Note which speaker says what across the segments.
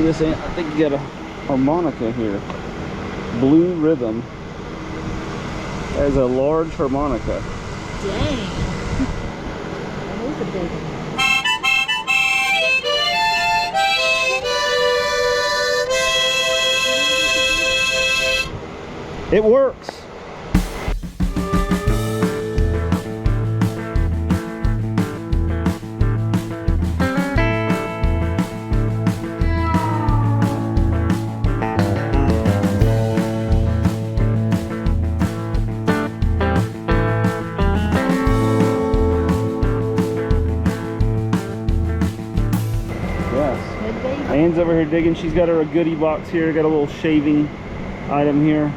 Speaker 1: Look at this, I think you got a harmonica here. Blue rhythm. As a large harmonica.
Speaker 2: Dang. That is a big one.
Speaker 1: It works. Anne's over here digging. She's got her a goodie box here. Got a little shaving item here.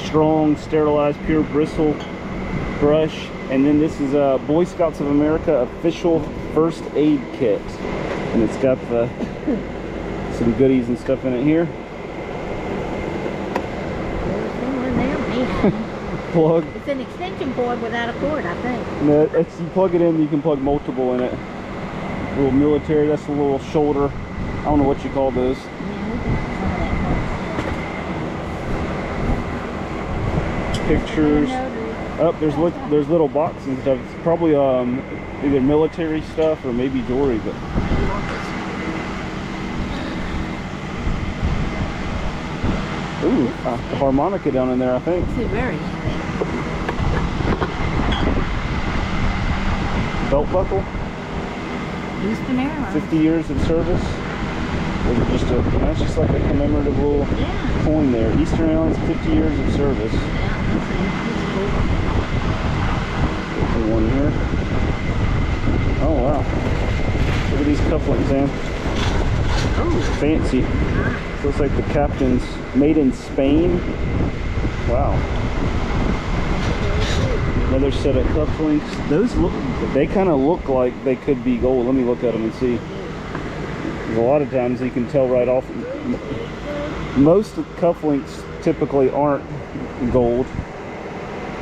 Speaker 1: Strong, sterilized, pure bristle brush. And then this is a Boy Scouts of America official first aid kit. And it's got the some goodies and stuff in it here. Plug.
Speaker 2: It's an extension cord without a cord, I think.
Speaker 1: No, it's, you plug it in, you can plug multiple in it. A little military, that's a little shoulder. I don't know what you call those. Pictures. Oh, there's little boxes and stuff. It's probably either military stuff or maybe jewelry, but ooh, the harmonica down in there, I think.
Speaker 2: It's very heavy.
Speaker 1: Belt buckle.
Speaker 2: Eastern Airlines.
Speaker 1: 50 years of service. That's just like a commemorative little coin there. Eastern Airlines, 50 years of service. There's one here. Oh wow! Look at these cufflinks, Sam.
Speaker 2: Oh,
Speaker 1: fancy.
Speaker 2: Nice.
Speaker 1: Looks like the captain's made in Spain. Wow. Another set of cufflinks. Those look, they kind of look like they could be gold. Let me look at them and see. A lot of times you can tell right off. Most cufflinks typically aren't gold.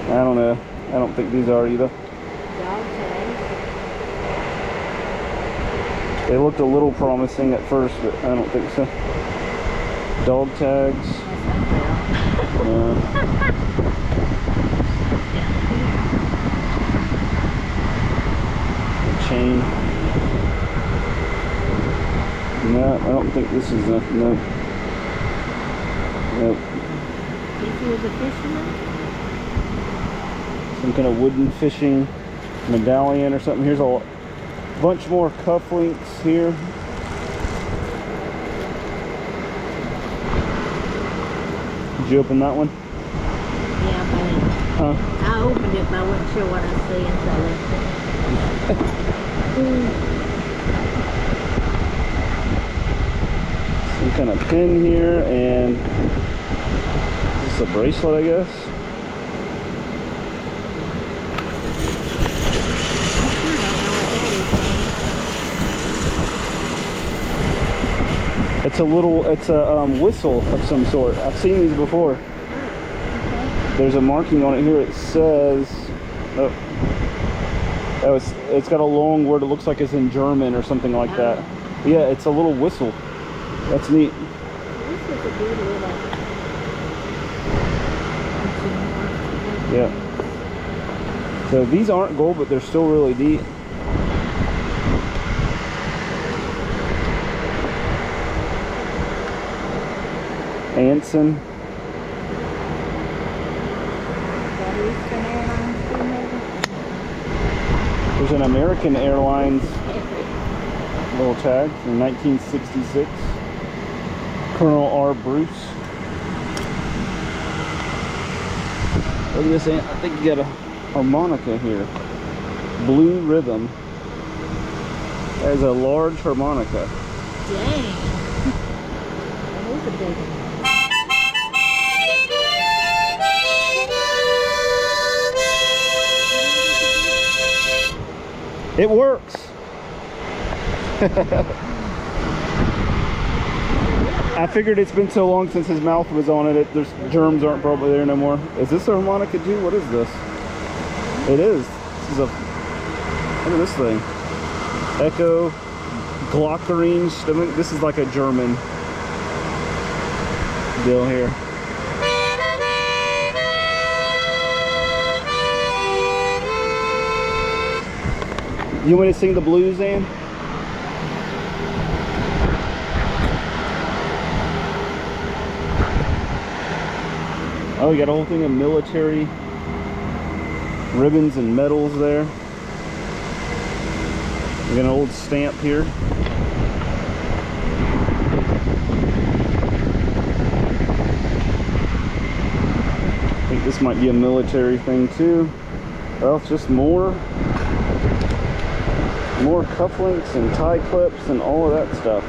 Speaker 1: I don't know. I don't think these are either. They looked a little promising at first, but I don't think so. Dog tags. Chain. No, I don't think this is a, no. Nope.
Speaker 2: If he was a fisherman?
Speaker 1: Some kind of wooden fishing medallion or something. Here's a bunch more cufflinks here. Did you open that one?
Speaker 2: Yeah, but I opened it, but I wasn't sure what I see inside.
Speaker 1: Some kind of pin here, and this is a bracelet, I guess. It's a little, it's a whistle of some sort. I've seen these before. There's a marking on it here. It says, oh, it's got a long word. It looks like it's in German or something like that. Yeah, it's a little whistle. That's neat. Yeah. So these aren't gold, but they're still really neat. Anson. There's an American Airlines little tag from 1966. Colonel R. Bruce. Look at this, I think you got a harmonica here. Blue rhythm. As a large harmonica.
Speaker 2: Dang. That is a big one.
Speaker 1: It works. I figured it's been so long since his mouth was on it, there's germs aren't probably there no more. Is this a harmonica too? What is this? It is. This is a, look at this thing. Echo Glockerine. This is like a German deal here. You want me to sing the blues, Ann? Oh, you got a whole thing of military ribbons and medals there. We got an old stamp here. I think this might be a military thing too. Well, it's just more cufflinks and tie clips and all of that stuff.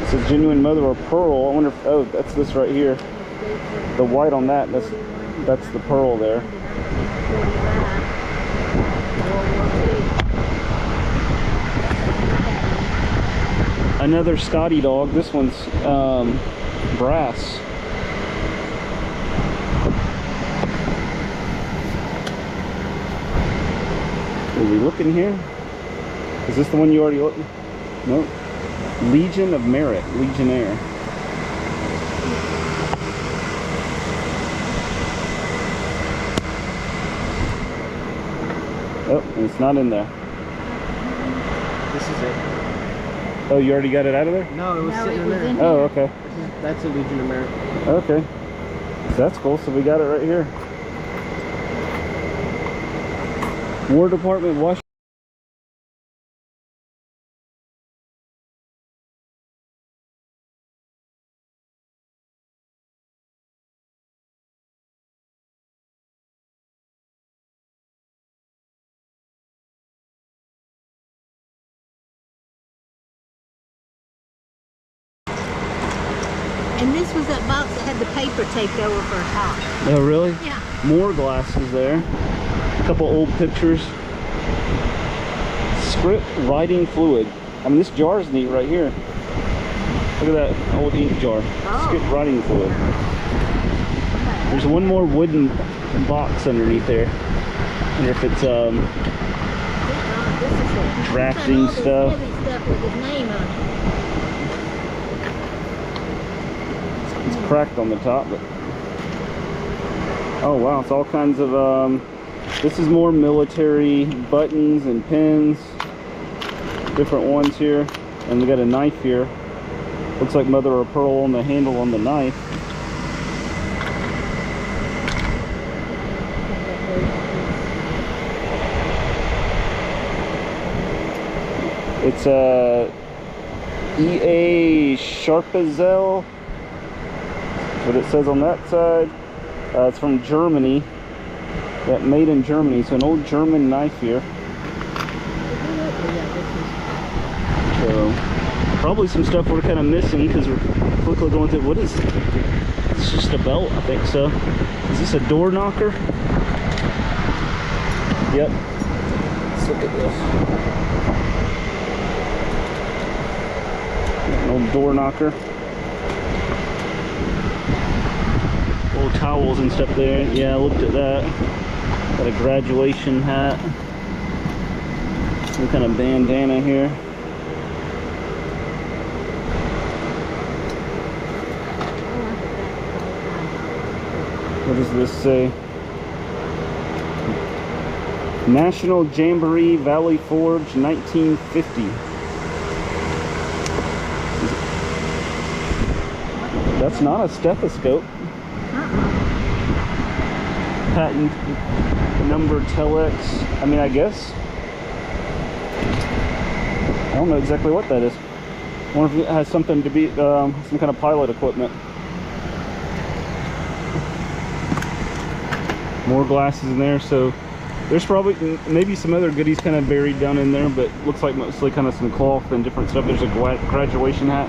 Speaker 1: It's a genuine mother of pearl. I wonder if, oh, that's this right here. The white on that, that's the pearl there. Another Scotty dog. This one's brass. Are we looking here? Is this the one you already looked? Nope. Legion of Merit, Legionnaire. Oh, and it's not in there.
Speaker 3: This is it.
Speaker 1: Oh, you already got it out of there?
Speaker 3: No, it was
Speaker 2: No,
Speaker 3: sitting
Speaker 2: it
Speaker 3: in
Speaker 2: was
Speaker 3: there.
Speaker 2: in
Speaker 1: Oh, okay.
Speaker 3: That's a Legion of Merit.
Speaker 1: Okay. That's cool. So we got it right here. War Department, Washington.
Speaker 2: And this was that box that had the paper taped over for a top.
Speaker 1: Oh, really?
Speaker 2: Yeah.
Speaker 1: More glasses there. A couple old pictures. Script writing fluid. I mean, this jar is neat right here. Look at that old ink jar.
Speaker 2: Oh.
Speaker 1: Script writing fluid. There's one more wooden box underneath there. I wonder if it's
Speaker 2: This is it.
Speaker 1: drafting
Speaker 2: It's got
Speaker 1: stuff.
Speaker 2: all this heavy stuff with his name on it.
Speaker 1: It's cracked on the top, but oh wow, it's all kinds of this is more military buttons and pins, different ones here, and we got a knife here. Looks like mother of pearl on the handle on the knife. It's a EA Sharpazel. What it says on that side. It's from Germany. That made in Germany. So an old German knife here. So probably some stuff we're kind of missing because we're quickly going through. What is it? It's just a belt, I think so. Is this a door knocker? Yep. Let's look at this. An old door knocker. Old towels and stuff there. Yeah, I looked at that. Got a graduation hat. Some kind of bandana here. What does this say? National Jamboree Valley Forge 1950. That's not a stethoscope. Patent number telex. I mean, I guess. I don't know exactly what that is. I wonder if it has something to be some kind of pilot equipment. More glasses in there, so there's probably maybe some other goodies kind of buried down in there, but looks like mostly kind of some cloth and different stuff. There's a graduation hat.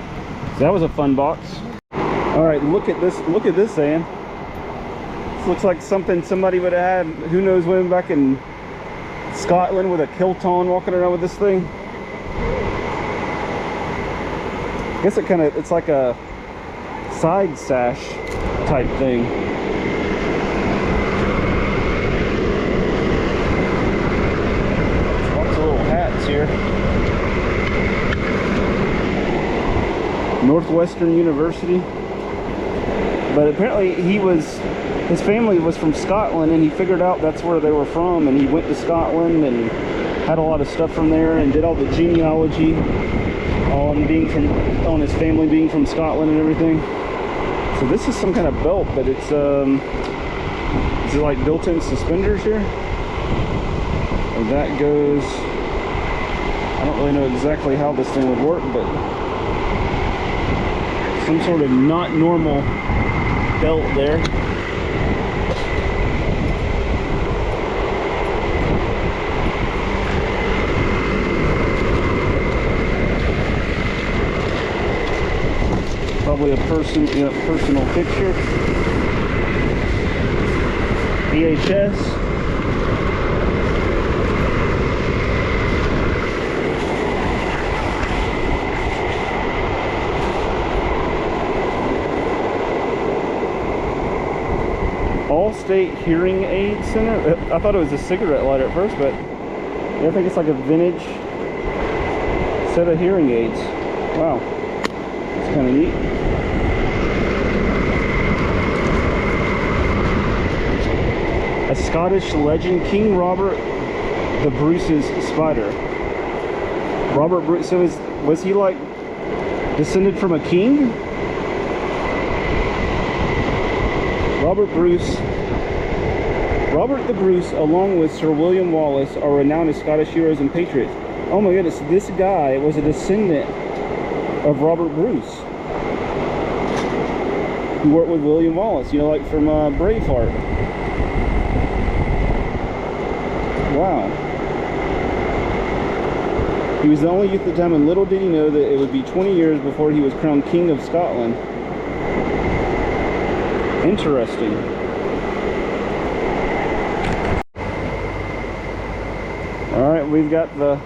Speaker 1: So that was a fun box. All right, look at this, Ann. This looks like something somebody would have had, who knows when, back in Scotland with a kilt on, walking around with this thing. I guess it's like a side sash type thing. Lots of little hats here. Northwestern University. But apparently his family was from Scotland, and he figured out that's where they were from, and he went to Scotland and had a lot of stuff from there and did all the genealogy on his family being from Scotland and everything. So this is some kind of belt, but it's is it like built-in suspenders here? And that goes, I don't really know exactly how this thing would work, but some sort of not normal belt there. Probably a personal picture. VHS. Allstate Hearing Aid Center. I thought it was a cigarette lighter at first, but yeah, I think it's like a vintage set of hearing aids. Wow, it's kind of neat. A Scottish legend, King Robert the Bruce's spider. Robert Bruce, so was he like descended from a king? Robert the Bruce, along with Sir William Wallace, are renowned as Scottish heroes and patriots. Oh my goodness, this guy was a descendant of Robert Bruce, who worked with William Wallace, you know, like from Braveheart. Wow. He was the only youth at the time, and little did he know that it would be 20 years before he was crowned King of Scotland. Interesting. All right, we've got the,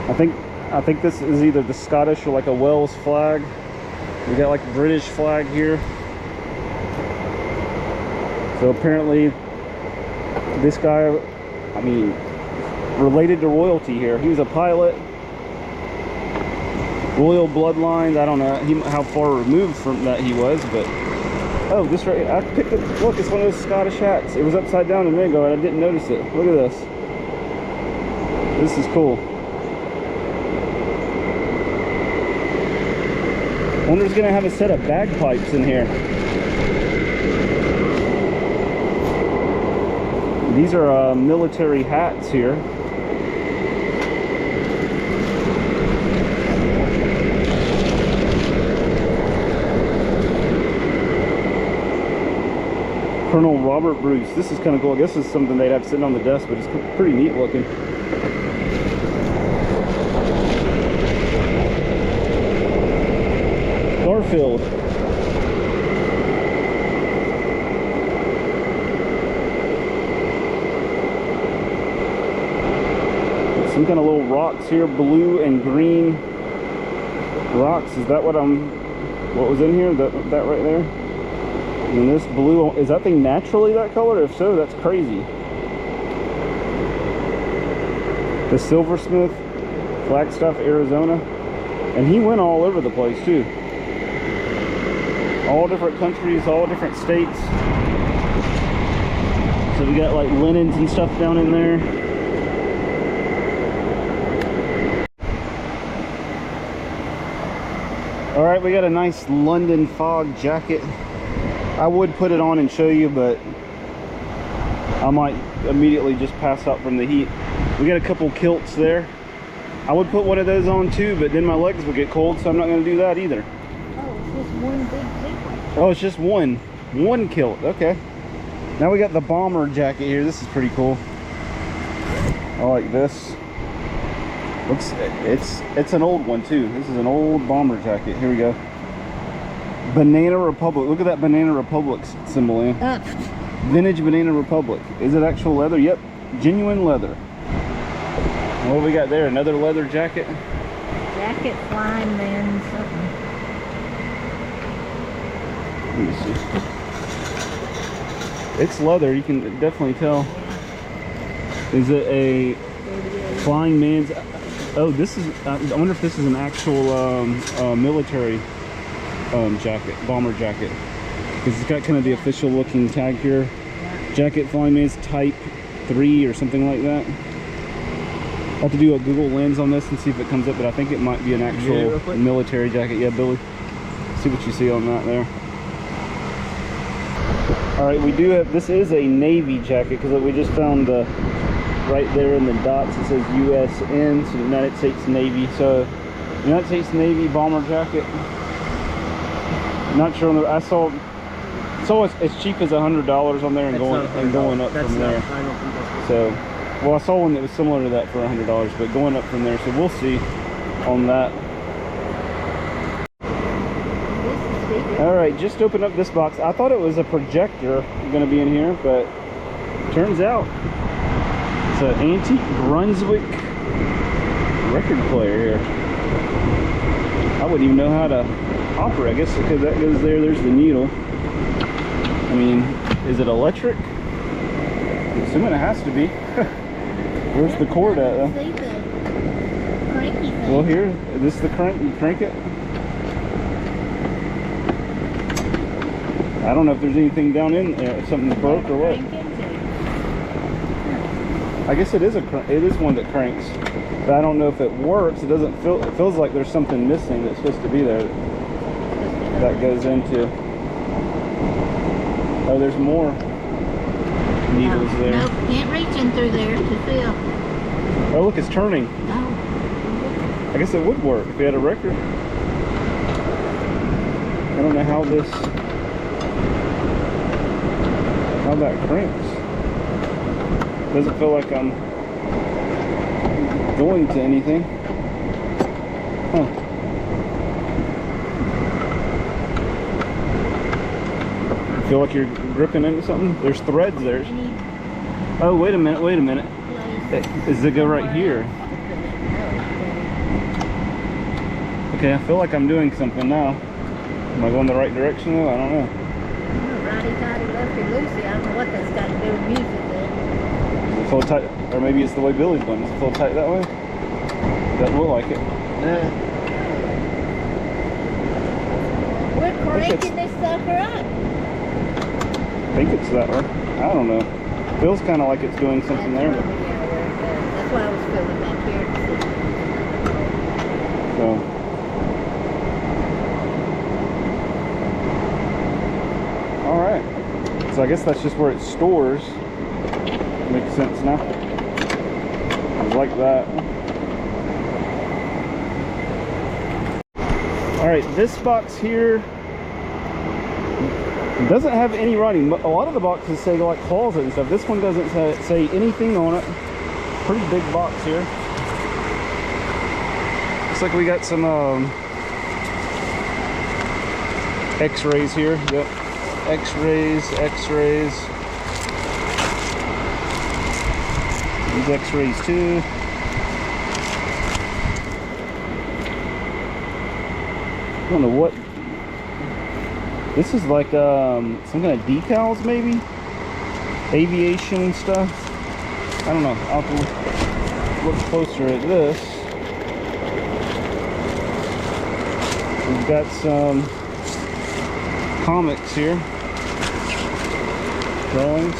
Speaker 1: I think this is either the Scottish or like a Wales flag. We got like a British flag here. So apparently this guy, I mean, related to royalty here. He was a pilot, royal bloodline. I don't know how far removed from that he was, but oh, this right, I picked it. Look, it's one of those Scottish hats. It was upside down a minute ago and I didn't notice it. Look at this. This is cool. I wonder if it's gonna have a set of bagpipes in here. These are military hats here. Colonel Robert Bruce. This is kind of cool. I guess this is something they'd have sitting on the desk, but it's pretty neat looking. Garfield. Some kind of little rocks here, blue and green rocks. Is that what was in here? That right there? And this blue, is that thing naturally that color? If so, that's crazy. The Silversmith, Flagstaff, Arizona. And he went all over the place too. All different countries, all different states. So we got like linens and stuff down in there. All right, we got a nice London fog jacket. I would put it on and show you, but I might immediately just pass out from the heat. We got a couple kilts there. I would put one of those on too, but then my legs would get cold, so I'm not going to do that either.
Speaker 2: Oh, it's just one big kilt.
Speaker 1: Oh, it's just one kilt. Okay. Now we got the bomber jacket here. This is pretty cool. I like this. Looks, it's an old one too. This is an old bomber jacket. Here we go. Banana Republic. Look at that Banana Republic symbol in. Vintage Banana Republic. Is it actual leather? Yep. Genuine leather. What do we got there? Another leather jacket?
Speaker 2: Jacket, flying man, something.
Speaker 1: Let me see. It's leather. You can definitely tell. Is it a flying man's? Oh, this is. I wonder if this is an actual military jacket, bomber jacket. Because it's got kind of the official looking tag here.
Speaker 2: Yeah.
Speaker 1: Jacket flying is type 3 or something like that. I'll have to do a Google Lens on this and see if it comes up, but I think it might be an actual military jacket. Yeah, Billy. See what you see on that there. All right, we do have, this is a Navy jacket because we just found the, right there in the dots, it says USN, so United States Navy. So United States Navy bomber jacket. Not sure on the, I saw it's as cheap as $100 on there and going up from there. So, well, I saw one that was similar to that for $100, but going up from there. So we'll see on that. All right, just opened up this box. I thought it was a projector going to be in here, but turns out it's an antique Brunswick record player here. I wouldn't even know how to operate. I guess because that goes there. There's the needle. I mean, is it electric? I'm assuming it has to be. Where's the cord at though?
Speaker 2: See the cranky thing.
Speaker 1: Well, here, this is the crank. You crank it. I don't know if there's anything down in there, if something's broke or what. I guess it is one that cranks, but I don't know if it works. It doesn't feel. It feels like there's something missing that's supposed to be there. That goes into. Oh, there's more needles there.
Speaker 2: Nope, can't reach in through there to feel.
Speaker 1: Oh, look, it's turning.
Speaker 2: No.
Speaker 1: I guess it would work if you had a record. I don't know how that cranks. Doesn't feel like I'm going to anything. Huh. Feel like you're gripping into something? There's threads there. Oh, wait a minute, wait a minute. Does it go right here? Okay, I feel like I'm doing something now. Am I going the right direction though? I don't know.
Speaker 2: Righty tighty, lefty loosey. I don't know what that's got to do with music then.
Speaker 1: Is it full tight? Or maybe it's the way Billy's going. Is it full tight that way? Doesn't look like it.
Speaker 2: We're cranking this sucker up.
Speaker 1: I think it's that way. I don't know. Feels kind of like it's doing something there.
Speaker 2: That's what I was feeling back here.
Speaker 1: So. All right. So I guess that's just where it stores. Makes sense now. I like that. All right, this box here doesn't have any writing. A lot of the boxes say like closet and stuff. This one doesn't say anything on it. Pretty big box here. Looks like we got some x-rays here. Yep, x-rays. These x-rays too. I don't know what. This is like some kind of decals maybe? Aviation stuff. I don't know. I'll have to look closer at this. We've got some comics here. Drawings.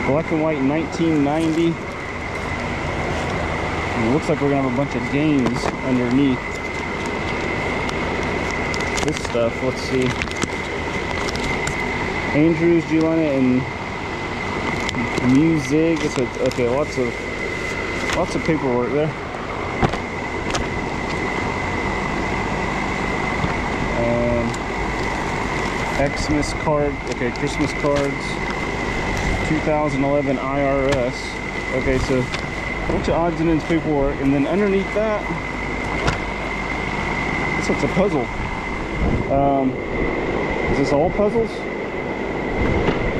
Speaker 1: Black and white 1990. And it looks like we're going to have a bunch of games underneath. This stuff, let's see. Andrews, Giuliana, and Music. It's okay, lots of paperwork there. Xmas card, okay, Christmas cards. 2011 IRS. Okay, so a bunch of odds and ends paperwork, and then underneath that, this looks a puzzle. Is this all puzzles?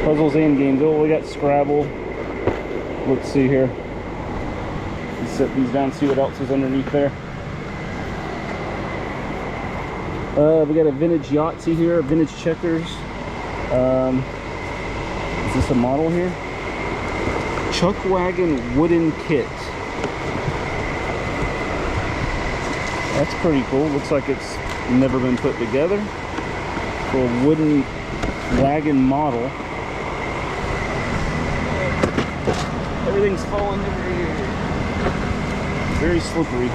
Speaker 1: Puzzles and games. Oh, we got Scrabble. Let's see here. Let's set these down, see what else is underneath there. We got a vintage Yahtzee here, vintage checkers. Is this a model here? Chuck Wagon wooden kit. That's pretty cool. Looks like it's never been put together. For a wooden wagon model. Everything's falling over here. Very slippery.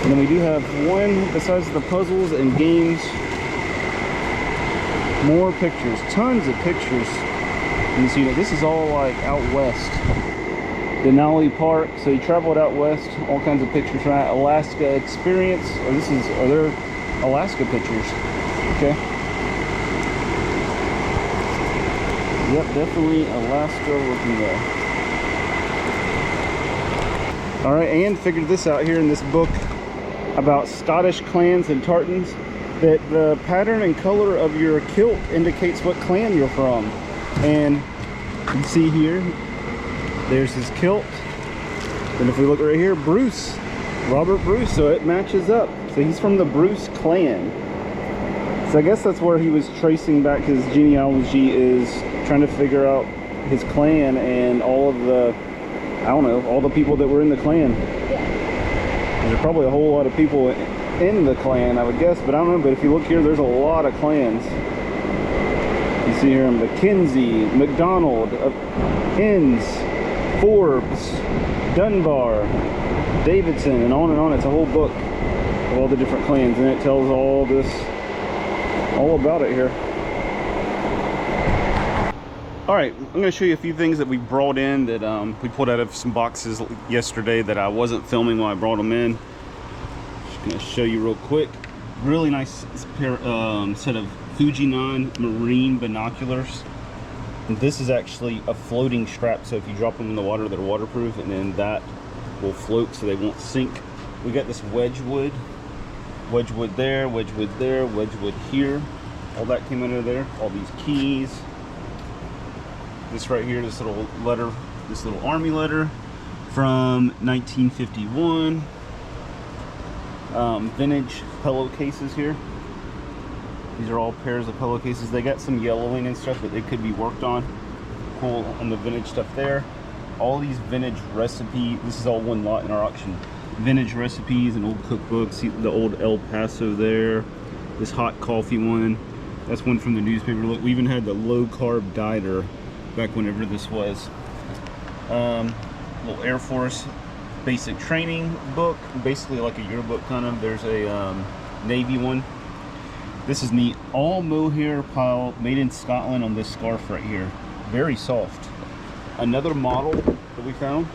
Speaker 1: And then we do have one, besides the puzzles and games, more pictures, tons of pictures. And so, you know, this is all like out west. Denali Park, so he traveled out west, all kinds of pictures from that. Alaska experience, are there Alaska pictures? Okay. Yep, definitely Alaska looking there. Alright, and figured this out here in this book about Scottish clans and tartans, that the pattern and color of your kilt indicates what clan you're from. And you can see here, there's his kilt. And if we look right here, Bruce, Robert Bruce, so it matches up. So he's from the Bruce clan. So I guess that's where he was tracing back his genealogy, is trying to figure out his clan and all of the, I don't know, all the people that were in the clan. There's probably a whole lot of people in the clan, I would guess, but I don't know. But if you look here, there's a lot of clans. You see here Mackenzie, McDonald, Inns, Forbes, Dunbar, Davidson, and on. It's a whole book of all the different clans, and it tells all about it here. Alright, I'm going to show you a few things that we brought in that we pulled out of some boxes yesterday that I wasn't filming while I brought them in. Just going to show you real quick. Really nice pair, set of Fujinon marine binoculars. And this is actually a floating strap, so if you drop them in the water, they're waterproof, and then that will float so they won't sink. We got this Wedgwood there, Wedgwood there, Wedgwood here. All that came under there. All these keys. This right here, this little letter, this little army letter from 1951. Vintage pillowcases here. These are all pairs of pillowcases. They got some yellowing and stuff, but they could be worked on. Cool on the vintage stuff there. All these vintage recipes. This is all one lot in our auction. Vintage recipes and old cookbooks. See the old El Paso there. This hot coffee one. That's one from the newspaper. Look, we even had the low carb dieter back whenever this was. Little Air Force basic training book, basically like a yearbook kind of. There's a Navy one. This is neat. All mohair pile, made in Scotland on this scarf right here. Very soft. Another model that we found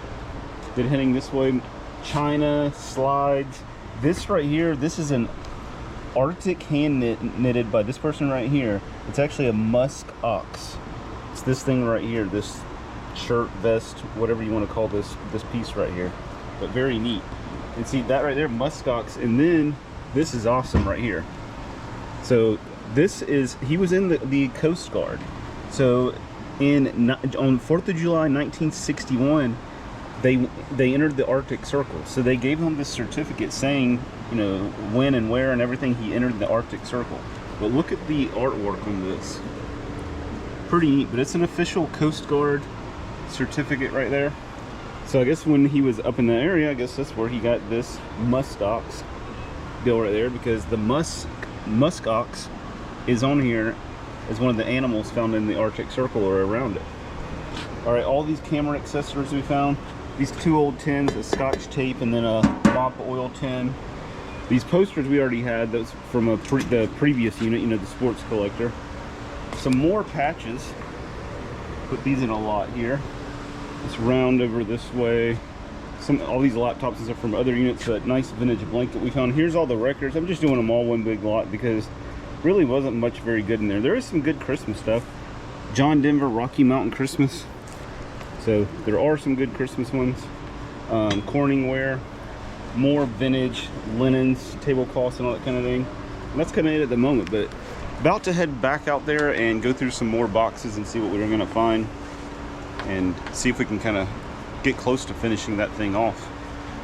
Speaker 1: that heading this way, China slides. This right here, this is an Arctic hand knitted by this person right here. It's actually a musk ox. It's this thing right here, this shirt, vest, whatever you want to call this piece right here, but very neat. And see that right there, musk ox. And then this is awesome right here. So this is, he was in the Coast Guard. So on 4th of July 1961, they entered the Arctic Circle. So they gave him this certificate saying, you know, when and where and everything he entered the Arctic Circle. But look at the artwork on this. Pretty neat, but it's an official Coast Guard certificate right there. So I guess when he was up in the area, I guess that's where he got this musk ox deal right there, because the musk ox is on here as one of the animals found in the Arctic Circle or around it. All right, all these camera accessories we found. These two old tins, a Scotch tape and then a mop oil tin. These posters we already had, those from the previous unit, you know, the sports collector. Some more patches. Put these in a lot here. Let's round over this way. All these laptops and stuff from other units. That nice vintage blanket we found. Here's all the records. I'm just doing them all one big lot because really wasn't much very good in there. There is some good Christmas stuff. John Denver Rocky Mountain Christmas. So there are some good Christmas ones. Corningware. More vintage linens, tablecloths and all that kind of thing. And that's kind of it at the moment, but about to head back out there and go through some more boxes and see what we're going to find and see if we can kind of get close to finishing that thing off.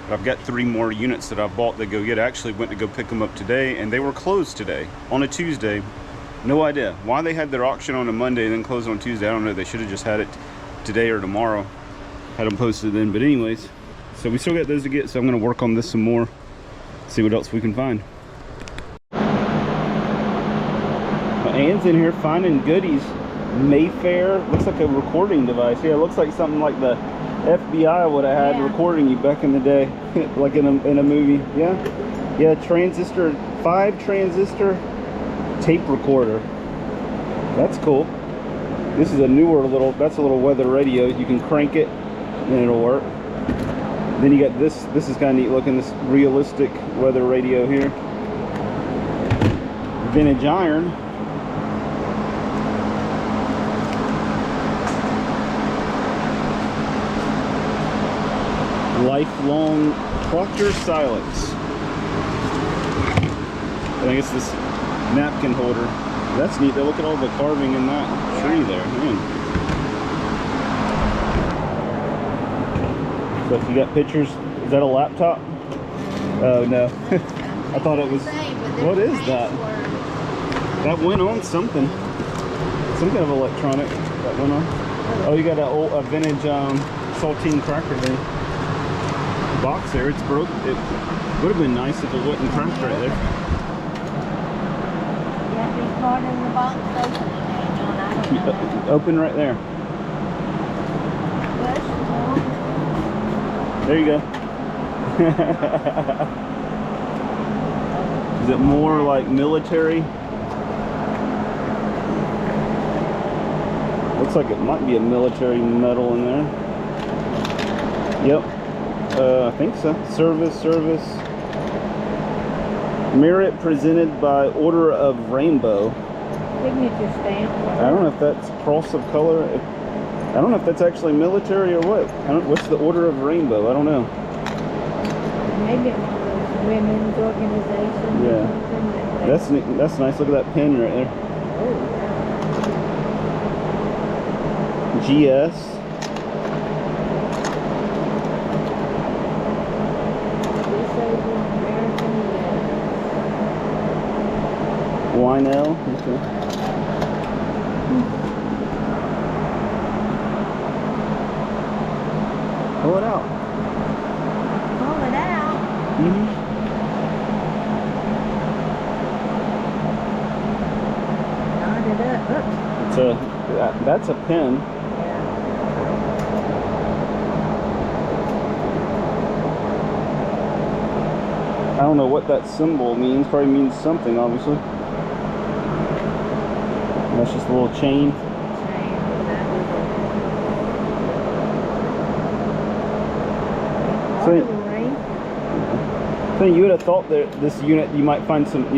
Speaker 1: But I've got 3 more units that I bought that go get. I actually went to go pick them up today and they were closed today on a Tuesday. No idea why they had their auction on a Monday and then closed on Tuesday. I don't know. They should have just had it today or tomorrow, had them posted then. But anyways, so we still got those to get, so I'm going to work on this some more, see what else we can find. Anne's in here finding goodies. Mayfair, looks like a recording device. Yeah, it looks like something like the FBI would have had recording you back in the day, like in a movie. Yeah, transistor, 5 transistor tape recorder. That's cool. This is a newer little, that's a little weather radio. You can crank it and it'll work. Then you got this is kind of neat looking, this realistic weather radio here. Vintage iron. Lifelong Proctor Silex. I think it's this napkin holder. That's neat. Look at all the carving in that tree there. Man. So if you got pictures, is that a laptop? Oh no. I thought it was. What is that? That went on something. Some kind of electronic that went on. Oh, you got a vintage saltine cracker there. Box there. It's broke. It would have been nice if it wasn't cracked right there.
Speaker 2: Part in the box
Speaker 1: Open right there. There you go. Is it more like military? Looks like it might be a military medal in there. Yep. I think so. Service. Merit presented by Order of Rainbow.
Speaker 2: Signature stamp.
Speaker 1: I don't know if that's cross of color. I don't know if that's actually military or what. What's the Order of Rainbow? I don't know.
Speaker 2: Maybe it's one of those women's organizations.
Speaker 1: Yeah. That's nice. Look at that pin right there.
Speaker 2: Oh.
Speaker 1: GS. Winell. Okay. Pull it out.
Speaker 2: Pull it out. Knot it up. Oops.
Speaker 1: That's a pin.
Speaker 2: Yeah.
Speaker 1: I don't know what that symbol means. Probably means something, obviously. That's just a little chain. So you would have thought that this unit you might find some,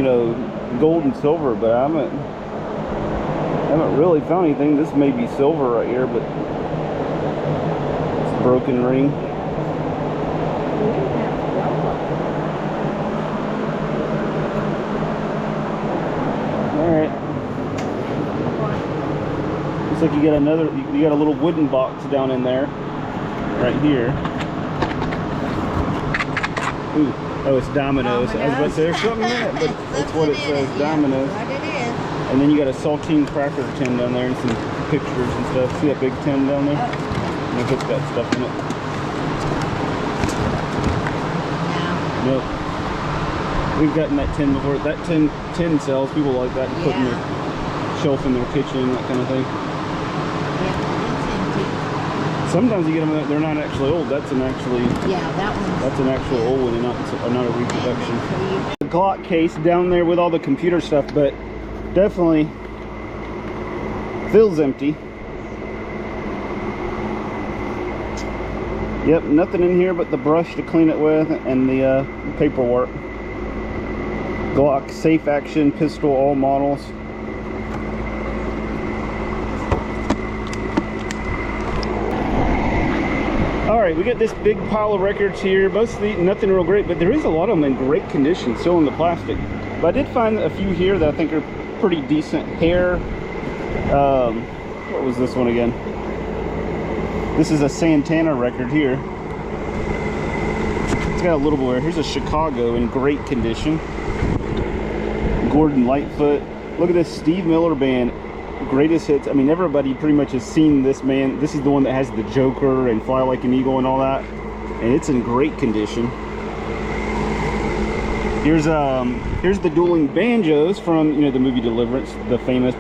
Speaker 1: gold and silver, but I haven't really found anything. This may be silver right here, but it's a broken ring. Looks like you got a little wooden box down in there, right here. Ooh, oh, it's Domino's. I was about to say there's something in it, but that's what it says, Domino's.
Speaker 2: What it is.
Speaker 1: And then you got a saltine cracker tin down there and some pictures and stuff. See that big tin down there? I'm gonna put that stuff in it. Yep. We've gotten that tin before. That tin sells. People like that to put in their shelf in their kitchen, that kind of thing. Sometimes you get them, they're not actually old. That's an actually, that's an actual old one and not a reproduction. The Glock case down there with all the computer stuff, but definitely feels empty. Yep, nothing in here but the brush to clean it with and the paperwork. Glock safe action pistol, all models. Alright, we got this big pile of records here. Mostly nothing real great, but there is a lot of them in great condition, still in the plastic. But I did find a few here that I think are pretty decent. Hair. What was this one again? This is a Santana record here. It's got a little more. Here's a Chicago in great condition. Gordon Lightfoot. Look at this Steve Miller Band. Greatest hits. I mean, everybody pretty much has seen this man. This is the one that has the Joker and Fly Like an Eagle and all that, and it's in great condition. Here's the dueling banjos from, you know, the movie Deliverance, the famous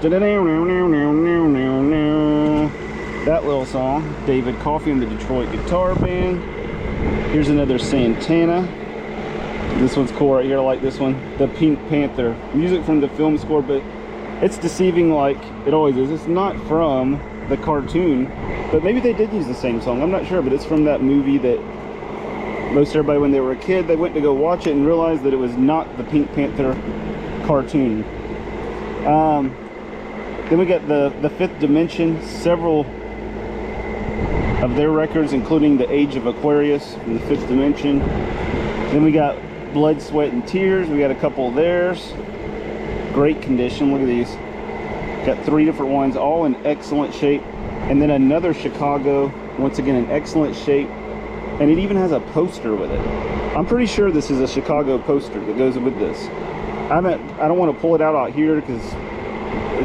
Speaker 1: that little song. David Coffey and the Detroit Guitar Band. Here's another Santana. This one's cool right here. I like this one. The Pink Panther. Music from the film score, but it's deceiving like it always is. It's not from the cartoon, but maybe they did use the same song. I'm not sure, but it's from that movie that most everybody, when they were a kid, they went to go watch it and realized that it was not the Pink Panther cartoon. Then we got the Fifth Dimension, several of their records, including The Age of Aquarius from the Fifth Dimension. Then we got Blood, Sweat, and Tears. We got a couple of theirs. Great condition. Look at these. Got 3 different ones, all in excellent shape. And then another Chicago, once again in excellent shape. And it even has a poster with it. I'm pretty sure this is a Chicago poster that goes with this. I don't want to pull it out here because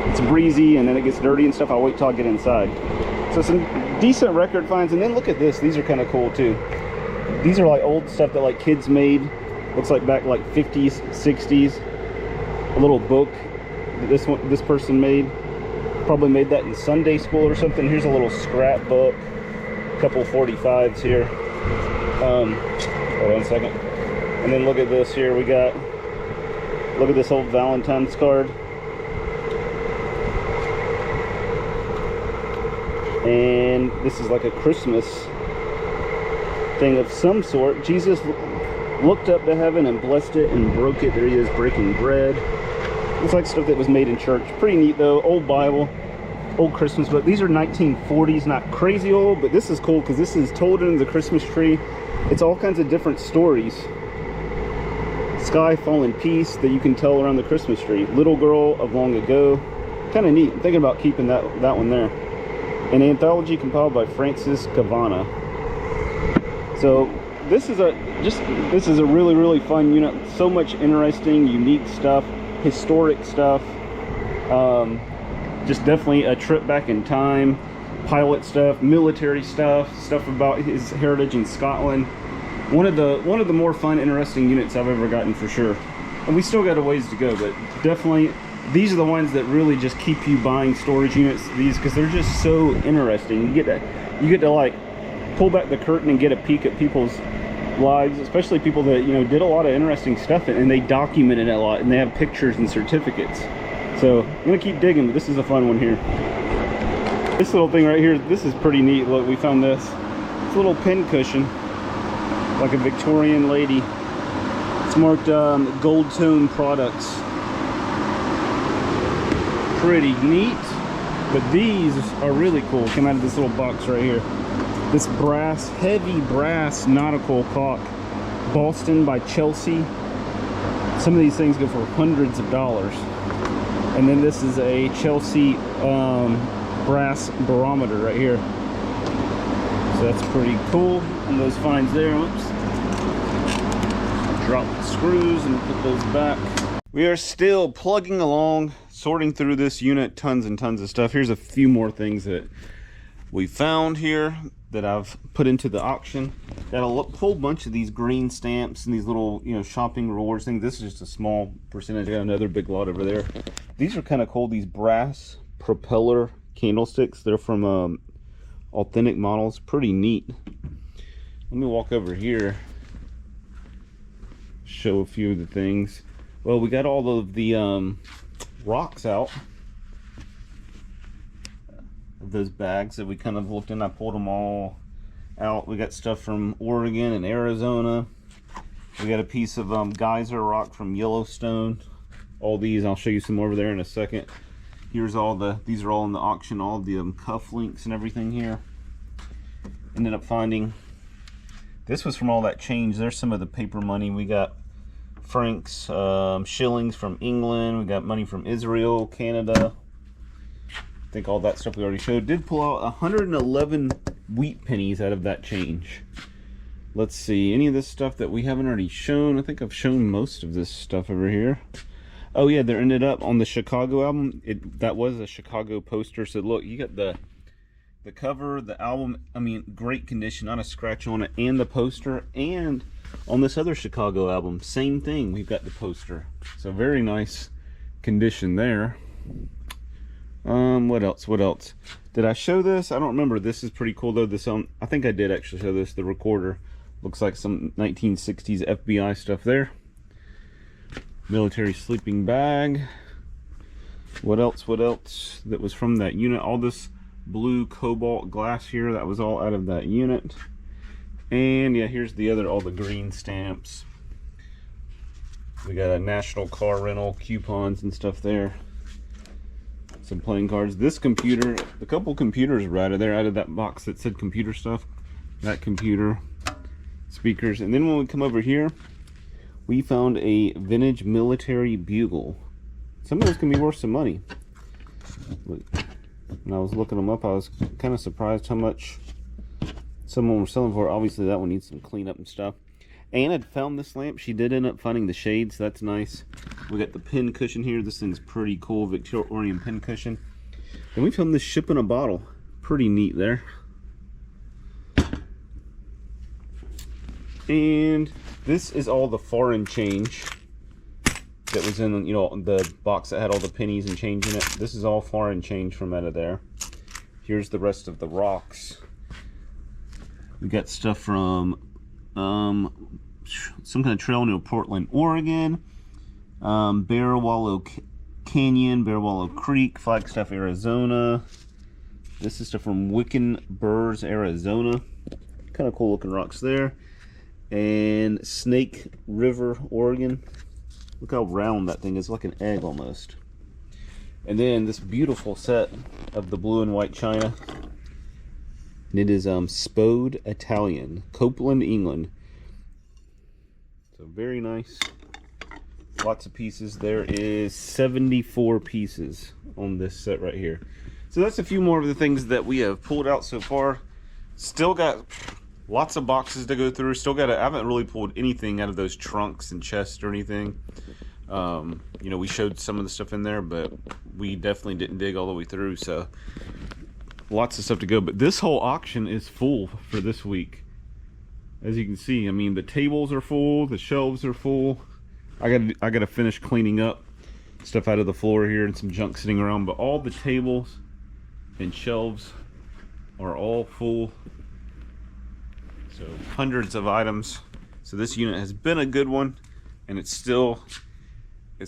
Speaker 1: it's breezy and then it gets dirty and stuff. I'll wait till I get inside. So some decent record finds. And then look at this. These are kind of cool too. These are like old stuff that like kids made. Looks like back like 50s, 60s. A little book that this person made. Probably made that in Sunday school or something. Here's a little scrapbook. A couple 45s here. Hold on a second. And then look at this here. Look at this old Valentine's card. And this is like a Christmas thing of some sort. Jesus looked up to heaven and blessed it and broke it. There he is breaking bread. Looks like stuff that was made in church. Pretty neat though. Old Bible, old Christmas book. These are 1940s, not crazy old, but this is cool because this is told in the Christmas tree. It's all kinds of different stories. Sky, Fall, and Peace that you can tell around the Christmas tree. Little Girl of Long Ago. Kind of neat. I'm thinking about keeping that one there. An anthology compiled by Francis Cavana. So this is a really, really fun unit. So much interesting, unique stuff, historic stuff. Just definitely a trip back in time. Pilot stuff, military stuff about his heritage in Scotland. One of the more fun, interesting units I've ever gotten for sure. And we still got a ways to go, but definitely these are the ones that really just keep you buying storage units. These because they're just so interesting. You get to like pull back the curtain and get a peek at people's lives, especially people that, you know, did a lot of interesting stuff and they documented it a lot and they have pictures and certificates. So I'm gonna keep digging, but this is a fun one here. This little thing right here, this is pretty neat. Look, we found this. It's a little pin cushion, like a Victorian lady. It's marked Gold Tone Products. Pretty neat. But these are really cool. Came out of this little box right here. This brass, heavy brass nautical clock. Boston by Chelsea. Some of these things go for hundreds of dollars. And then this is a Chelsea brass barometer right here. So that's pretty cool. And those finds there. Oops. Drop the screws and put those back. We are still plugging along, sorting through this unit. Tons and tons of stuff. Here's a few more things that we found here that I've put into the auction. Got a whole bunch of these green stamps and these little, you know, shopping rewards things. This is just a small percentage. I got another big lot over there. These are kind of cool. These brass propeller candlesticks. They're from Authentic Models. Pretty neat. Let me walk over here. Show a few of the things. Well, we got all of the rocks out. Those bags that we kind of looked in. I pulled them all out. We got stuff from Oregon and Arizona. We got a piece of geyser rock from Yellowstone. All these, I'll show you some more over there in a second. Here's all these are all in the auction, all the cufflinks and everything here. Ended up finding, this was from all that change. There's some of the paper money. We got francs, shillings from England. We got money from Israel, Canada. I think all that stuff we already showed. Did pull out 111 wheat pennies out of that change. Let's see, any of this stuff that we haven't already shown. I think I've shown most of this stuff over here. Oh yeah, there ended up on the Chicago album. That was a Chicago poster. So look, you got the cover, the album. I mean, great condition, not a scratch on it, and the poster, and On this other Chicago album, same thing. We've got the poster. So very nice condition there. What else? What else? Did I show this? I don't remember. This is pretty cool though. This I think I did actually show this. The recorder looks like some 1960s FBI stuff there. Military sleeping bag. What else? What else? That was from that unit. All this blue cobalt glass here, that was all out of that unit. And yeah, here's the other, all the green stamps. We got a national car rental coupons and stuff there. Some playing cards. This computer, a couple computers were out of there, out of that box that said computer stuff. That computer, speakers. And then when we come over here, we found a vintage military bugle. Some of those can be worth some money. When I was looking them up, I was kind of surprised how much someone was selling for. Obviously that one needs some cleanup and stuff. Anne had found this lamp. She did end up finding the shades. That's nice. We got the pin cushion here. This thing's pretty cool. Victorian pin cushion. And we found this ship in a bottle. Pretty neat there. And this is all the foreign change that was in, you know, the box that had all the pennies and change in it. This is all foreign change from out of there. Here's the rest of the rocks. We got stuff from some kind of trail near Portland, Oregon, Bear Wallow Canyon, Bear Wallow Creek, Flagstaff, Arizona. This is stuff from Wickenburg, Arizona. Kind of cool looking rocks there. And Snake River, Oregon. Look how round that thing is, like an egg almost. And then this beautiful set of the blue and white china. And it is Spode Italian, Copeland, England. So very nice. Lots of pieces. There is 74 pieces on this set right here. So that's a few more of the things that we have pulled out so far. Still got lots of boxes to go through. Still got I haven't really pulled anything out of those trunks and chests or anything. You know, we showed some of the stuff in there, but we definitely didn't dig all the way through. So lots of stuff to go. But this whole auction is full for this week. As you can see, I mean, the tables are full, the shelves are full. I gotta finish cleaning up stuff out of the floor here and some junk sitting around, but all the tables and shelves are all full. So hundreds of items. So this unit has been a good one, and it's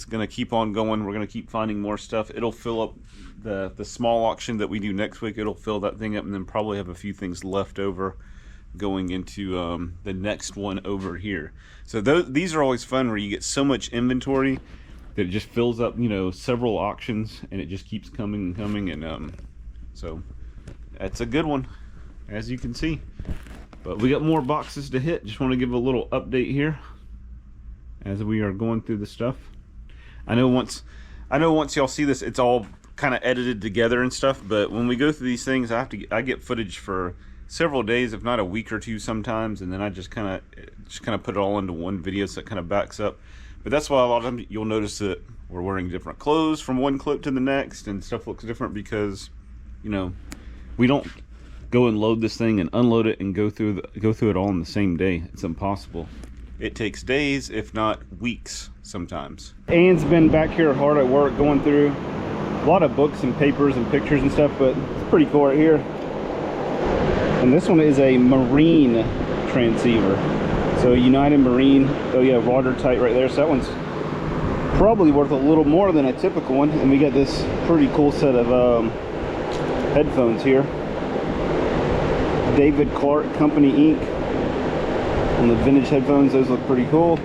Speaker 1: gonna keep on going. We're gonna keep finding more stuff. It'll fill up the small auction that we do next week. It'll fill that thing up, and then probably have a few things left over going into the next one over here. So these are always fun, where you get so much inventory that it just fills up, you know, several auctions, and it just keeps coming and coming. And so that's a good one, as you can see. But we got more boxes to hit. Just want to give a little update here as we are going through the stuff. I know once y'all see this, it's all kind of edited together and stuff, but when we go through these things, I get footage for several days, if not a week or two sometimes, and then I just kind of put it all into one video, so it kind of backs up. But that's why a lot of them you'll notice that we're wearing different clothes from one clip to the next, and stuff looks different because, you know, we don't go and load this thing and unload it and go through it all in the same day. It's impossible. It takes days, if not weeks sometimes. Anne's been back here hard at work going through a lot of books and papers and pictures and stuff, but it's pretty cool right here. And this one is a marine transceiver. So United Marine. Oh yeah, watertight right there. So that one's probably worth a little more than a typical one. And we got this pretty cool set of headphones here. David Clark Company Inc. on the vintage headphones. Those look pretty cool.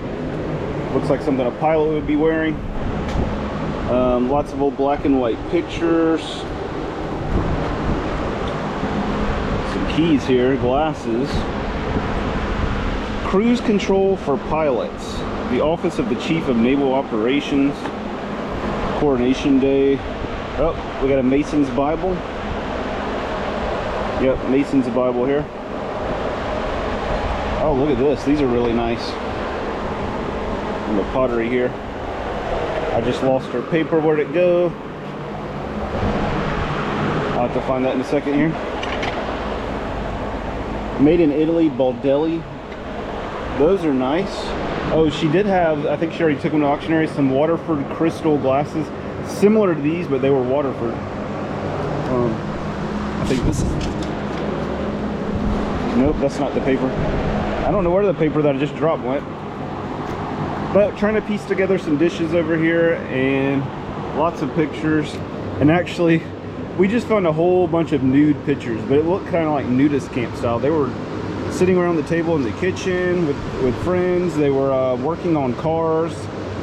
Speaker 1: Looks like something a pilot would be wearing. Lots of old black and white pictures. Some keys here, glasses. Cruise control for pilots. The Office of the Chief of Naval Operations. Coronation Day. Oh, we got a Mason's Bible. Yep, Mason's Bible here. Oh, look at this. These are really nice. And the pottery here. I just lost her paper. Where'd it go? I'll have to find that in a second here. Made in Italy, Baldelli. Those are nice. Oh, she did have, I think she already took them to auctionery, some Waterford crystal glasses. Similar to these, but they were Waterford. I think this is... Nope, that's not the paper. I don't know where the paper that I just dropped went. But trying to piece together some dishes over here and lots of pictures. And actually, we just found a whole bunch of nude pictures, but it looked kind of like nudist camp style. They were sitting around the table in the kitchen with friends. They were working on cars,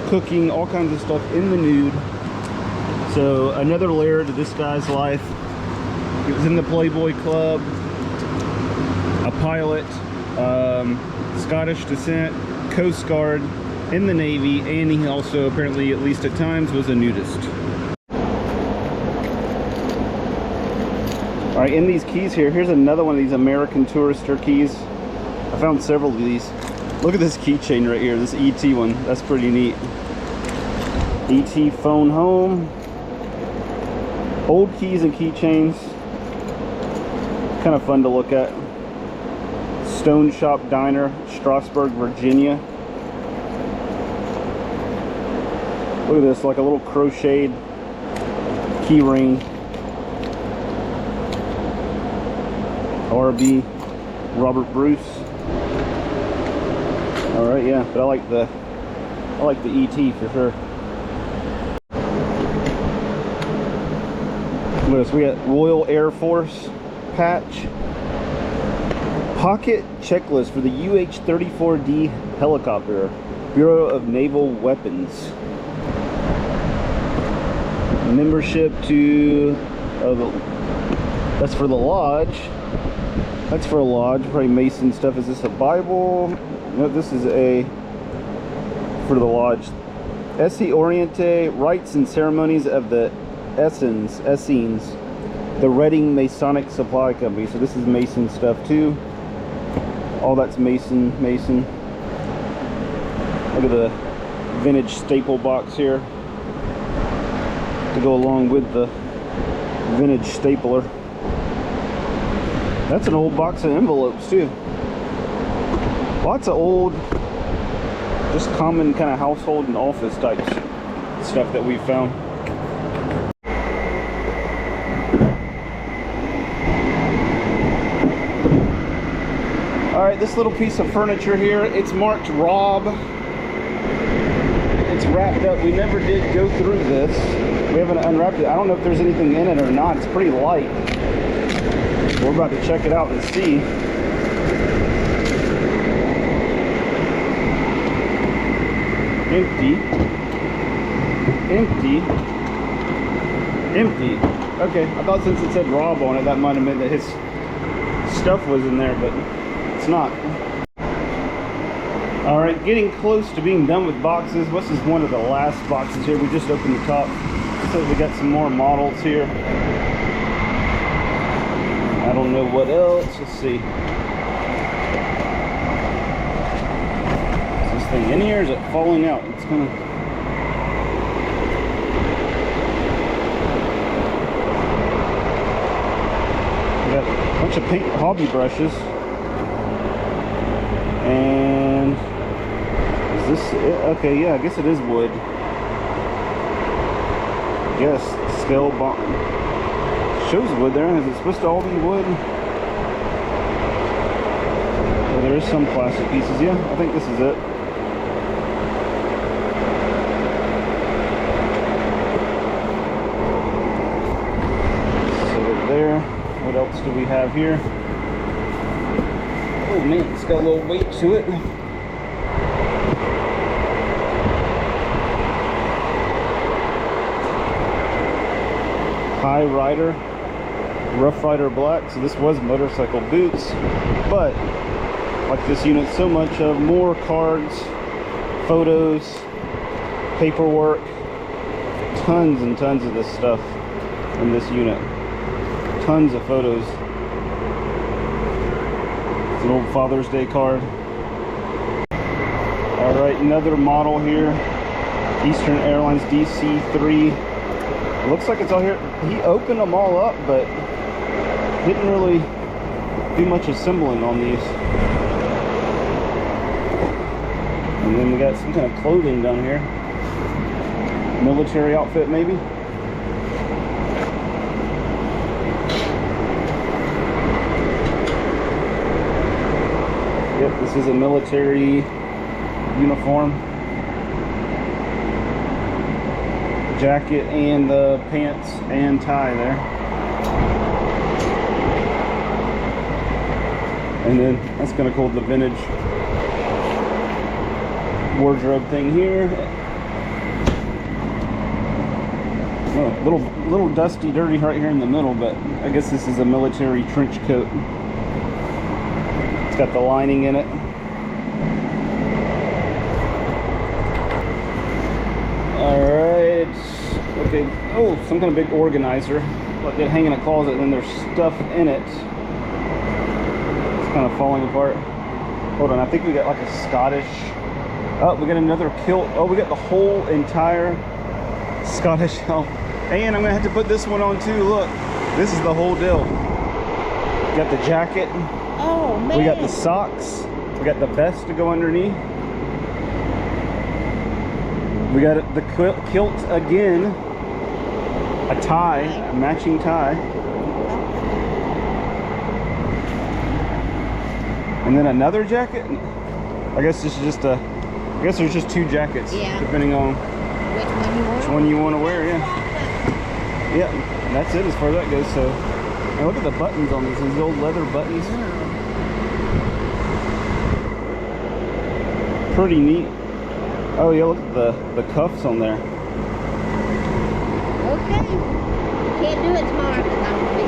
Speaker 1: cooking, all kinds of stuff in the nude. So another layer to this guy's life. He was in the Playboy Club, a pilot, Scottish descent, Coast Guard, in the Navy, and he also apparently, at least at times, was a nudist. All right, in these keys here, here's another one of these American Tourister keys. I found several of these. Look at this keychain right here, this ET one. That's pretty neat. ET phone home. Old keys and keychains. Kind of fun to look at. Stone Shop Diner, Strasburg, Virginia. Look at this, like a little crocheted key ring. RB, Robert Bruce. All right, yeah, but I like the ET for sure. Look at this, we got Royal Air Force patch. Pocket checklist for the UH-34D helicopter, Bureau of Naval Weapons. Membership to, that's for the lodge. That's for a lodge, probably Mason stuff. Is this a Bible? No, this is for the lodge. Essie Oriente, Rites and Ceremonies of the Essenes, the Reading Masonic Supply Company. So this is Mason stuff too. All that's Mason. Look at the vintage staple box here to go along with the vintage stapler. That's an old box of envelopes too. Lots of old, just common kind of household and office type stuff that we found. Alright, this little piece of furniture here, it's marked Rob. It's wrapped up. We never did go through this. We haven't unwrapped it. I don't know if there's anything in it or not. It's pretty light. We're about to check it out and see. Empty. Okay, I thought since it said Rob on it, that might have meant that his stuff was in there, but it's not. All right, getting close to being done with boxes. This is one of the last boxes here. We just opened the top. So we got some more models here. I don't know what else. Let's see. Is this thing in here? Is it falling out? It's gonna. We got a bunch of paint hobby brushes. And is this it? Okay, yeah, I guess it is wood. Yes, scale bond. Shows wood there. Is it supposed to all be wood? Well, there is some plastic pieces. Yeah, I think this is it. So there. What else do we have here? Oh man, it's got a little weight to it. High Rider, Rough Rider Black. So this was motorcycle boots, but like this unit so much of, more cards, photos, paperwork, tons and tons of this stuff in this unit. Tons of photos. It's an old Father's Day card. All right, another model here, Eastern Airlines DC-3. It looks like it's all here. He opened them all up, but didn't really do much assembling on these. And then we got some kind of clothing down here. Military outfit, maybe? Yep, this is a military uniform. Jacket and the pants and tie there. And then that's kind of cool, the vintage wardrobe thing here. Oh, little dusty, dirty right here in the middle, but I guess this is a military trench coat. It's got the lining in it. All right. Okay. Oh, some kind of big organizer. Like they hang in a closet, and then there's stuff in it. It's kind of falling apart. Hold on. I think we got like a Scottish. Oh, we got another kilt. Oh, we got the whole entire Scottish helm. And I'm gonna have to put this one on too. Look, this is the whole deal. We got the jacket.
Speaker 2: Oh, man.
Speaker 1: We got the socks. We got the vest to go underneath. We got the kilt again. A tie, a matching tie. And then another jacket. I guess this is just a. I guess there's just two jackets,
Speaker 2: yeah,
Speaker 1: depending on
Speaker 2: which one you want
Speaker 1: to wear. Yeah. Yeah, and that's it as far as that goes. So, and look at the buttons on these old leather buttons. Pretty neat. Oh yeah, look at the cuffs on there.
Speaker 2: Okay. Can't do it tomorrow because I'm busy.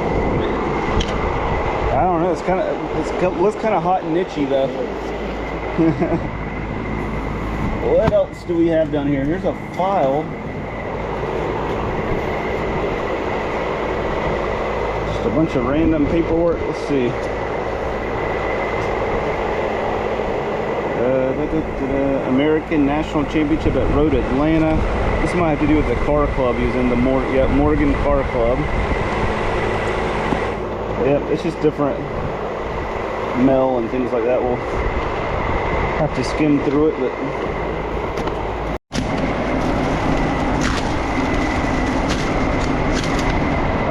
Speaker 1: I don't know. It looks kind of hot and itchy though. What else do we have down here? Here's a file. Just a bunch of random paperwork. Let's see. American National Championship at Road Atlanta. This might have to do with the car club he was in, the Morgan Car Club. Yep, it's just different mail and things like that. We'll have to skim through it, but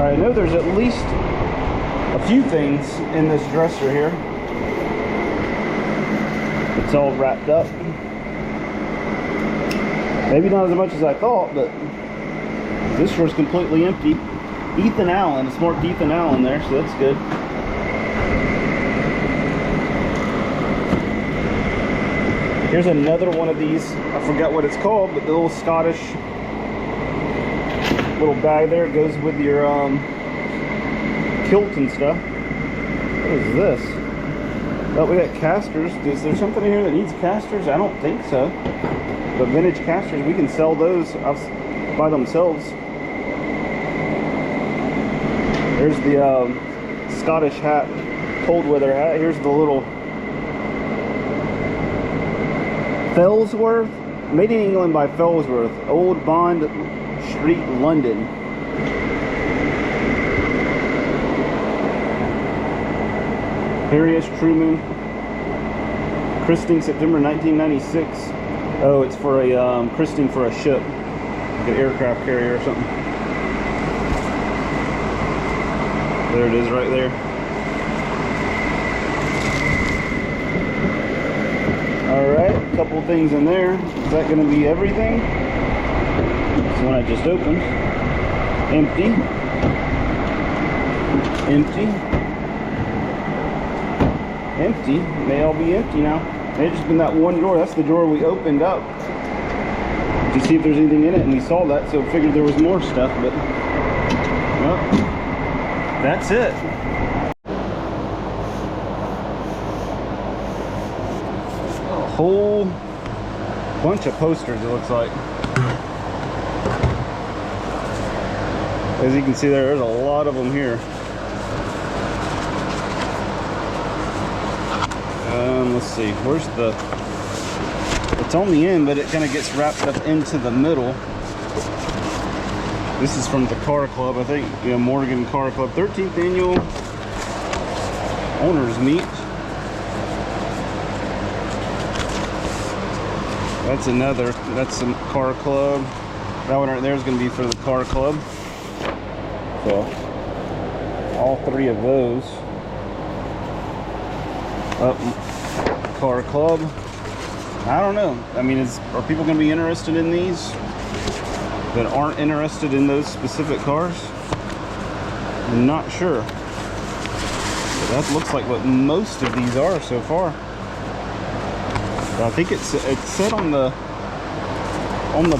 Speaker 1: I know there's at least a few things in this dresser here. It's all wrapped up. Maybe not as much as I thought, but this one's completely empty. Ethan Allen, it's marked Ethan Allen there, so that's good. Here's another one of these. I forgot what it's called, but the little Scottish little bag there. It goes with your kilt and stuff. What is this? Oh, we got casters. Is there something in here that needs casters? I don't think so. But vintage casters, we can sell those by themselves. There's the Scottish hat, cold weather hat. Here's the little Fellsworth, made in England by Fellsworth, Old Bond Street, London. Harry S. Truman, christening September 1996. Oh, it's for a christening for a ship, like an aircraft carrier or something. There it is, right there. All right, a couple things in there. Is that going to be everything? This one I just opened. Empty. Empty. Empty. May all be empty now. May have just been that one drawer. That's the drawer we opened up to see if there's anything in it, and we saw that, so figured there was more stuff, but well, that's it. A whole bunch of posters, it looks like. As you can see there's a lot of them here. Let's see, where's the, it's on the end, but it kind of gets wrapped up into the middle. This is from the car club, I think, you know, Morgan Car Club, 13th annual owners meet. That's another, that's some car club. That one right there is going to be for the car club. So, all three of those. Car club. I don't know. I mean, are people going to be interested in these that aren't interested in those specific cars? I'm not sure. But that looks like what most of these are so far. But I think it's said on the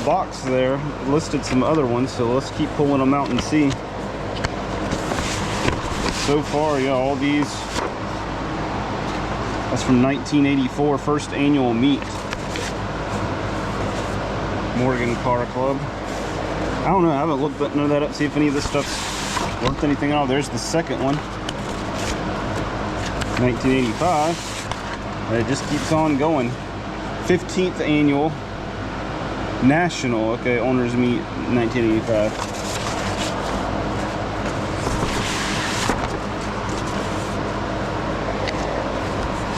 Speaker 1: box there, it listed some other ones, so let's keep pulling them out and see. But so far, yeah, all these. That's from 1984, first annual meet. Morgan Car Club. I don't know, I haven't looked none of that up, see if any of this stuff's worth anything at all. There's the second one. 1985. And it just keeps on going. 15th annual national, okay, owners meet 1985.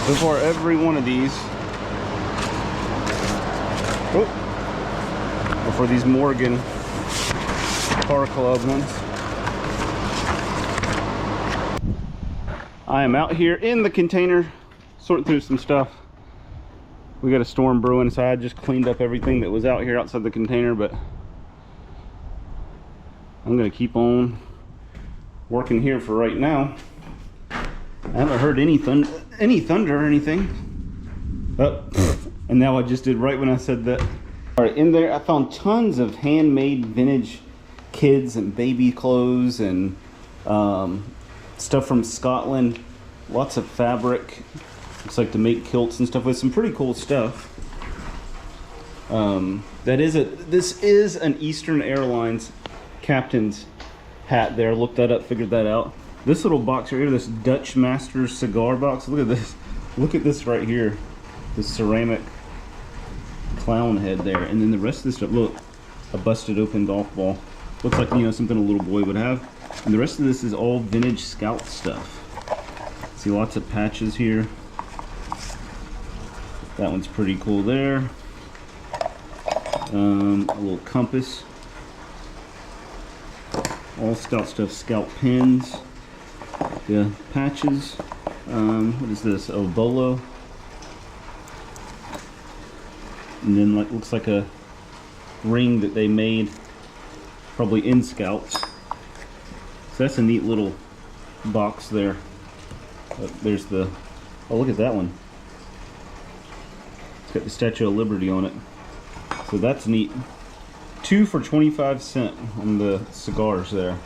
Speaker 1: So far, every one of these, are for these Morgan Car Club ones. I am out here in the container, sorting through some stuff. We got a storm brewing, so I just cleaned up everything that was out here outside the container, but I'm gonna keep on working here for right now. I haven't heard any thunder or anything. Oh, and now I just did right when I said that. All right, in there I found tons of handmade vintage kids and baby clothes and stuff from Scotland. Lots of fabric. Looks like to make kilts and stuff with some pretty cool stuff. This is an Eastern Airlines captain's hat there. Looked that up, figured that out. This little box right here, this Dutch Masters cigar box. Look at this. Look at this right here. This ceramic clown head there. And then the rest of this stuff, look, a busted open golf ball. Looks like, you know, something a little boy would have. And the rest of this is all vintage Scout stuff. See lots of patches here. That one's pretty cool there. A little compass. All Scout stuff, Scout pins. Yeah, patches. What is this? Oh, bolo. And then like looks like a ring that they made probably in Scouts. So that's a neat little box there. There's the, oh, look at that one. It's got the Statue of Liberty on it. So that's neat. 2 for 25 cents on the cigars there.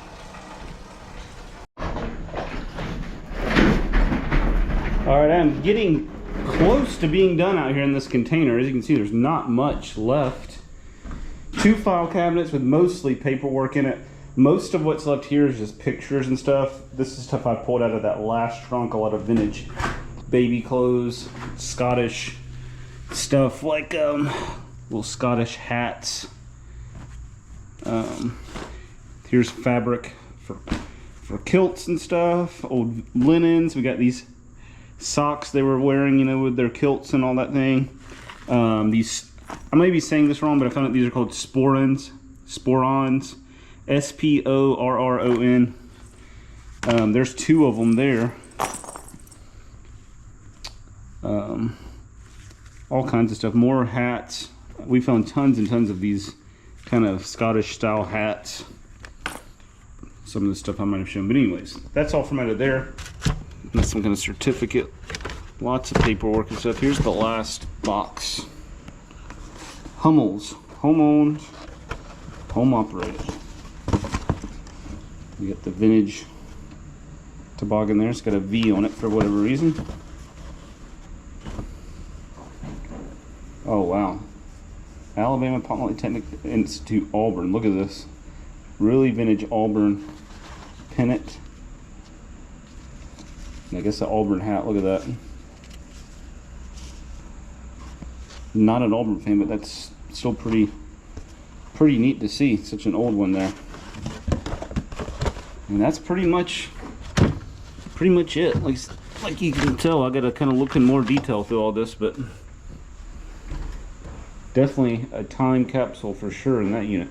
Speaker 1: All right, I'm getting close to being done out here in this container. As you can see, there's not much left. 2 file cabinets with mostly paperwork in it. Most of what's left here is just pictures and stuff. This is stuff I pulled out of that last trunk. A lot of vintage baby clothes, Scottish stuff like little Scottish hats. Here's fabric for kilts and stuff, old linens. We got these socks they were wearing, you know, with their kilts and all that thing. These, I may be saying this wrong, but I found out these are called sporons. S-P-O-R-R-O-N. There's 2 of them there. All kinds of stuff, more hats. We found tons and tons of these kind of Scottish style hats. Some of the stuff I might have shown, but anyways, that's all from out of there. That's some kind of certificate, lots of paperwork and stuff. Here's the last box. Hummels, home owned, home operated. You got the vintage toboggan there. It's got a V on it for whatever reason. Oh wow. Alabama Polytechnic Institute, Auburn. Look at this. Really vintage Auburn pennant. And I guess the Auburn hat. Look at that. Not an Auburn fan, but that's still pretty neat to see. Such an old one there. And that's pretty much it. Like you can tell, I gotta kind of look in more detail through all this, but Definitely a time capsule for sure in that unit.